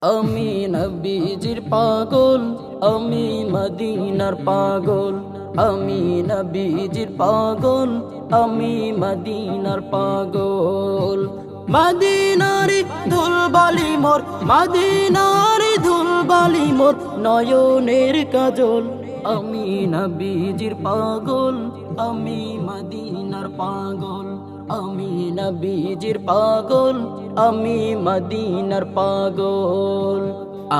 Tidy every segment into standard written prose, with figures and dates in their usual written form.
আমি নবীজির পাগল, আমি মদিনার পাগল। আমি নবীজির পাগল, আমি মদিনার পাগল। মদিনারি ধুলবালি মোর, মদিনারি ধুলবালি মোর নয়নের কাজল। আমি নবীজির পাগল, আমি মদিনার পাগল। আমি নবীজির পাগল, আমি মদিনার পাগল।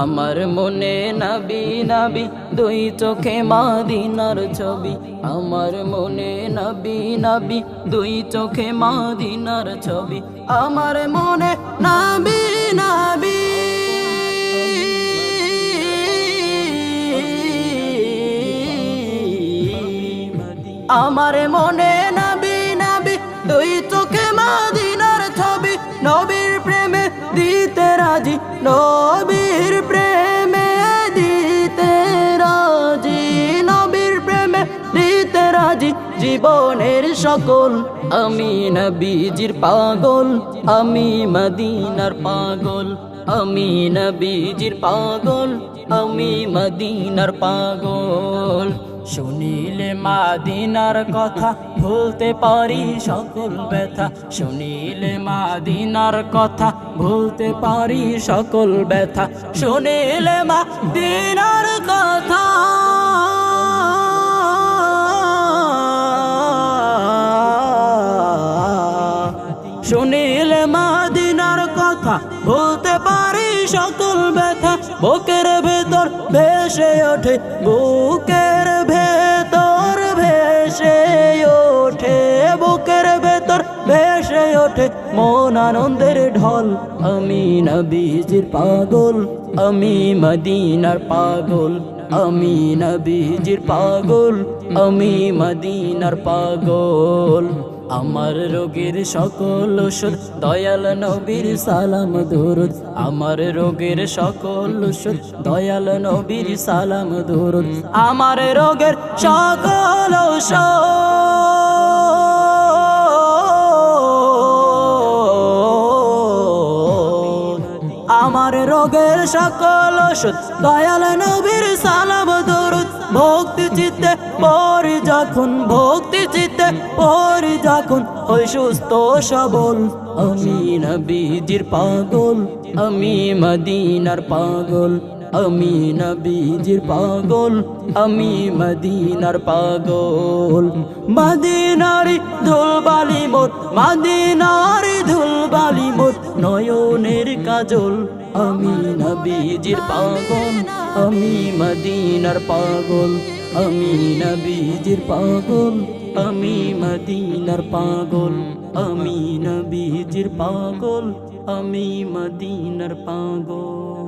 আমার মনে নবী নবী দুই চোখে মদিনার ছবি। আমার মনে নবী নবী দুই চোখে মদিনার ছবি। আমার মনে নবী নবী আমার মনে নবী নবী দুই চোখে মদিনার ছবি। নবীর প্রেমে দিতে রাজি, নবীর প্রেমে দিতে রাজি, নবীর প্রেমে দিতে রাজি জীবনের সকল। আমি নবীজির পাগল, আমি মদিনার পাগল। আমি নবীজির পাগল, আমি মদিনার পাগল। শুনিলে মদিনার কথা ভুলতে পারি সকল ব্যথা। শুনিলে মদিনার কথা ভুলতে পারি সকল ব্যথা। শুনিলে মদিনার কথা শুনিলে মদিনার কথা ভুলতে পারি সকল ব্যথা। বুকের ভেতর ভেসে ওঠে, বুকের ভেতর ভেসে ওঠে, বুকের ভেতর ভেসে ওঠে মন আনন্দের ঢল। আমি নবীজির পাগল, আমি মদিনার পাগল। আমি নবীজির পাগল, আমি মদিনার পাগল। আমার রোগের সকল ওষুধ দয়াল নবীর সালাম দরুদ। আমার রোগের সকল ওষুধ দয়াল নবীর সালাম দরুদ। আমার রোগের সকল ওষুধ আমার রোগের সকল ওষুধ দয়াল নবীর সালাম দরুদ। ভক্তি চিত্তে পড়ি যখন, ভক্তি চিত্তে পড়ি যখন ওই সুস্থ সবল। আমি নবীজির পাগল, আমি মদিনার পাগল। আমি নবীজির পাগল, আমি মদিনার পাগল। মদিনারি ধুলবালি মোর, মদিনারি ধুলবালি মোর নয়নের কাজল। আমি নবীজির পাগল, আমি মদিনার পাগল। আমি নবীজির পাগল, আমি মদিনার পাগল। আমি নবীজির পাগল, আমি মদিনার পাগল।